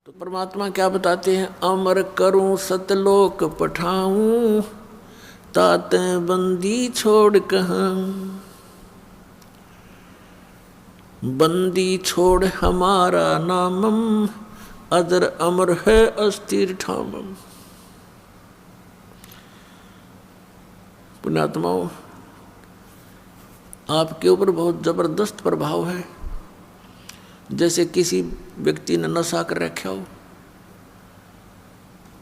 तो परमात्मा क्या बताते हैं, अमर करूं सतलोक पठाऊं, तात बंदी छोड़ कहाँ। बंदी छोड़ हमारा नामम, अदर अमर है अस्थिर ठामम। पुण्यात्माओं, आपके ऊपर बहुत जबरदस्त प्रभाव है। जैसे किसी व्यक्ति ने नशा कर रखा हो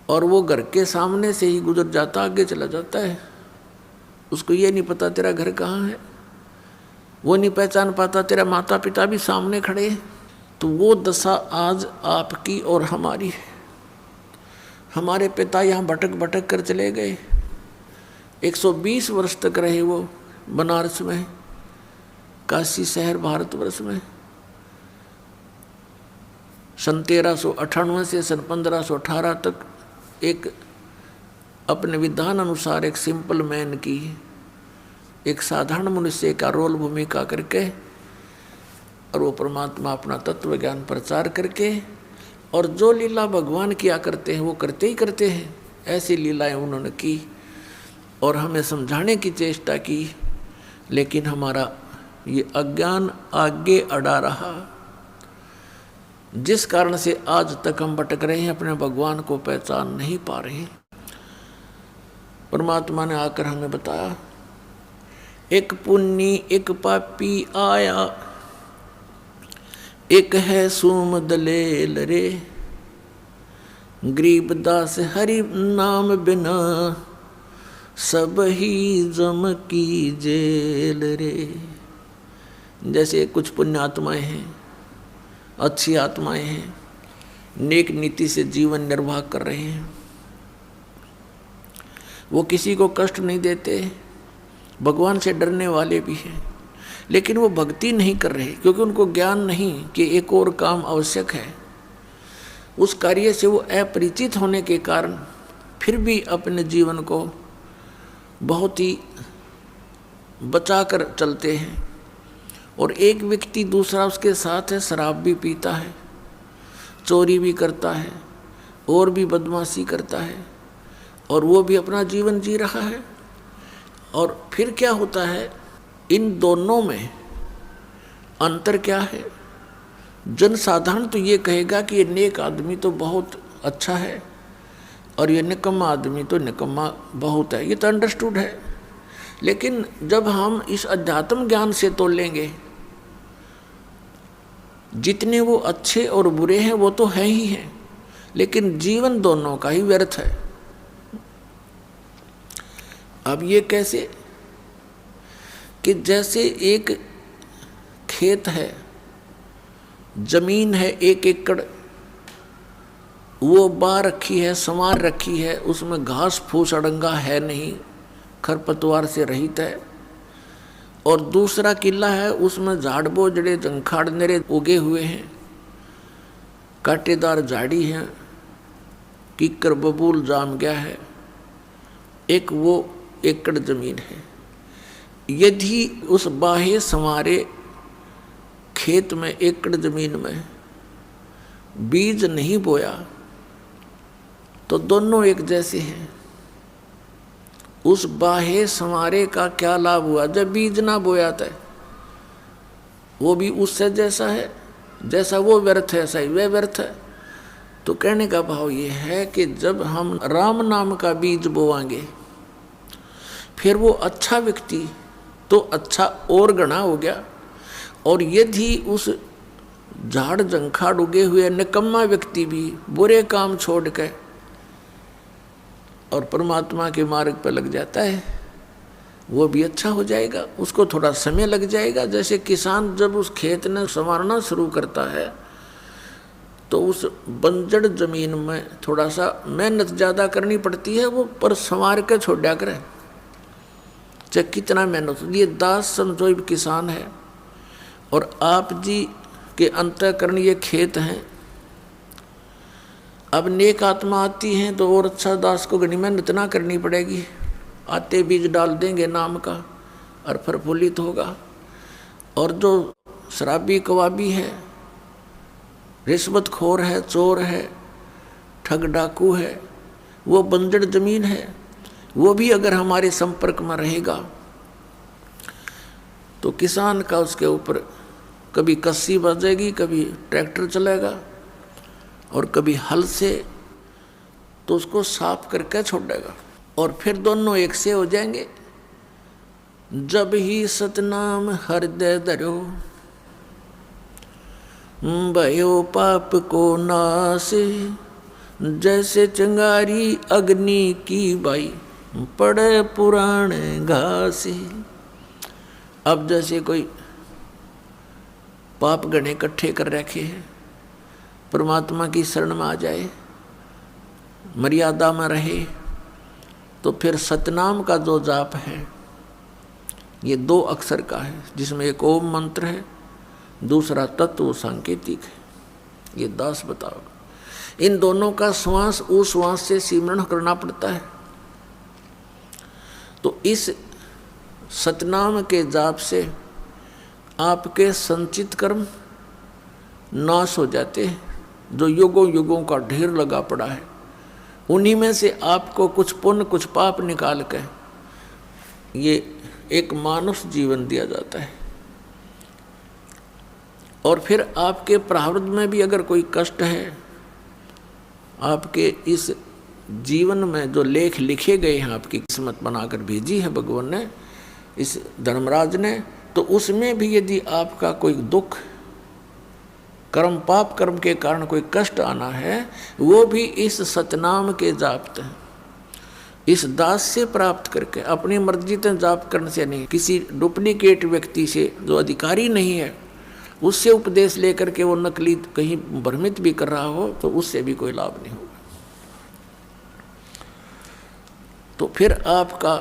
और वो घर के सामने से ही गुजर जाता, आगे चला जाता है, उसको ये नहीं पता तेरा घर कहाँ है, वो नहीं पहचान पाता तेरा माता पिता भी सामने खड़े हैं। तो वो दशा आज आपकी और हमारी है। हमारे पिता यहाँ भटक भटक कर चले गए, 120 वर्ष तक रहे वो बनारस में, काशी शहर भारतवर्ष में। सन 1398 से सन 1518 तक एक अपने विधान अनुसार एक सिंपल मैन की, एक साधारण मनुष्य का रोल भूमिका करके, और वो परमात्मा अपना तत्व ज्ञान प्रचार करके, और जो लीला भगवान किया करते हैं वो करते ही करते हैं, ऐसी लीलाएं उन्होंने की और हमें समझाने की चेष्टा की। लेकिन हमारा ये अज्ञान आगे अड़ा रहा, जिस कारण से आज तक हम भटक रहे हैं, अपने भगवान को पहचान नहीं पा रहे। परमात्मा ने आकर हमें बताया, एक पुण्य एक पापी आया, एक है सूम दलेल रे, गरीबदास हरि नाम बिना, सब ही जम की जेल रे। जैसे कुछ पुण्य आत्माएं हैं, अच्छी आत्माएं हैं, नेक नीति से जीवन निर्वाह कर रहे हैं, वो किसी को कष्ट नहीं देते, भगवान से डरने वाले भी हैं, लेकिन वो भक्ति नहीं कर रहे क्योंकि उनको ज्ञान नहीं कि एक और काम आवश्यक है। उस कार्य से वो अपरिचित होने के कारण फिर भी अपने जीवन को बहुत ही बचा कर चलते हैं। और एक व्यक्ति दूसरा उसके साथ है, शराब भी पीता है, चोरी भी करता है, और भी बदमाशी करता है, और वो भी अपना जीवन जी रहा है। और फिर क्या होता है, इन दोनों में अंतर क्या है? जनसाधारण तो ये कहेगा कि ये नेक आदमी तो बहुत अच्छा है और ये निकम्मा आदमी तो निकम्मा बहुत है, ये तो अंडरस्टूड है। लेकिन जब हम इस अध्यात्म ज्ञान से तोलेंगे, जितने वो अच्छे और बुरे हैं वो तो है ही हैं, लेकिन जीवन दोनों का ही व्यर्थ है। अब ये कैसे कि जैसे एक खेत है, जमीन है 1 एकड़, वो बा रखी है, संवार रखी है, उसमें घास फूस अड़ंगा है नहीं, खरपतवार से रहित है। और दूसरा किला है, उसमें झाड़ बोझड़े जंखाड़ नेरे उगे हुए हैं, कांटेदार झाड़ी हैं, कीकर बबूल जाम गया है। एक वो एकड़ जमीन है। यदि उस बाह्य संवारे खेत में, एकड़ जमीन में बीज नहीं बोया तो दोनों एक जैसे हैं। उस बाह्य संवारे का क्या लाभ हुआ जब बीज ना बोया था? वो भी उससे जैसा है, जैसा वो व्यर्थ है, ऐसा ही वह व्यर्थ है। तो कहने का भाव ये है कि जब हम राम नाम का बीज बोवांगे, फिर वो अच्छा व्यक्ति तो अच्छा और गणा हो गया। और यदि उस झाड़ जंखाड़ उगे हुए निकम्मा व्यक्ति भी बुरे काम छोड़ के और परमात्मा के मार्ग पर लग जाता है, वो भी अच्छा हो जाएगा। उसको थोड़ा समय लग जाएगा। जैसे किसान जब उस खेत ने संवारना शुरू करता है तो उस बंजर जमीन में थोड़ा सा मेहनत ज़्यादा करनी पड़ती है, वो पर संवार के छोड़ दिया करे, चाहे कितना मेहनत। ये दास समझो किसान है और आप जी के अंतःकरण ये खेत हैं। अब नेक आत्मा आती हैं तो और अच्छा दास को घनी मेहनत ना करनी पड़ेगी, आते बीज डाल देंगे नाम का और प्रफुल्लित होगा। और जो शराबी कवाबी है रिश्वतखोर है, चोर है, ठग डाकू है, वो बंजर जमीन है, वो भी अगर हमारे संपर्क में रहेगा तो किसान का उसके ऊपर कभी कस्सी बजेगी, कभी ट्रैक्टर चलेगा और कभी हल से, तो उसको साफ करके छोड़ेगा और फिर दोनों एक से हो जाएंगे। जब ही सतनाम हृदय धरो, भयो पाप को नाश, जैसे चिंगारी अग्नि की बाई, पड़े पुराने घास। अब जैसे कोई पाप गणे इकट्ठे कर रखे हैं, परमात्मा की शरण में आ जाए, मर्यादा में रहे, तो फिर सतनाम का जो जाप है ये 2 अक्षर का है, जिसमें एक ओम मंत्र है, दूसरा तत्व सांकेतिक है। ये दास बताओ। इन दोनों का श्वास उस श्वास से सिमरण करना पड़ता है। तो इस सतनाम के जाप से आपके संचित कर्म नाश हो जाते हैं, जो युगों युगों का ढेर लगा पड़ा है। उन्हीं में से आपको कुछ पुण्य कुछ पाप निकाल के ये एक मानुष जीवन दिया जाता है। और फिर आपके प्रारब्ध में भी अगर कोई कष्ट है, आपके इस जीवन में जो लेख लिखे गए हैं, आपकी किस्मत बनाकर भेजी है भगवान ने, इस धर्मराज ने, तो उसमें भी यदि आपका कोई दुख, कर्म पाप कर्म के कारण कोई कष्ट आना है, वो भी इस सतनाम के जाप से, इस दास से प्राप्त करके, अपनी मर्जी से जाप करने से नहीं, किसी डुप्लीकेट व्यक्ति से जो अधिकारी नहीं है उससे उपदेश लेकर के वो नकली कहीं भ्रमित भी कर रहा हो, तो उससे भी कोई लाभ नहीं होगा। तो फिर आपका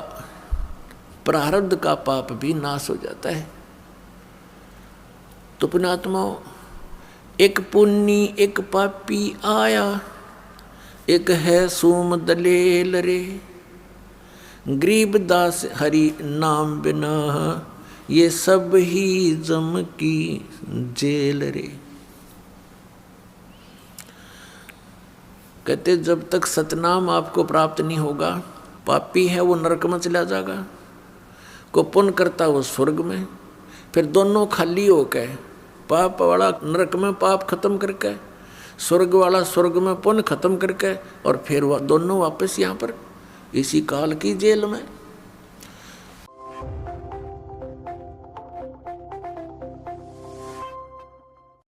प्रारब्ध का पाप भी नाश हो जाता है। तो पुण्यात्माओं, एक पुण्य एक पापी आया, एक है सोम दलेल रे, गरीब दास हरि नाम बिना, ये सब ही जम की जेल रे। कहते जब तक सतनाम आपको प्राप्त नहीं होगा, पापी है वो नरक में चला जाएगा, को पुण्य करता वो स्वर्ग में। फिर दोनों खाली होके, पाप वाला नरक में पाप खत्म करके, स्वर्ग वाला स्वर्ग में पुण्य खत्म करके, और फिर वह दोनों वापस यहाँ पर इसी काल की जेल में।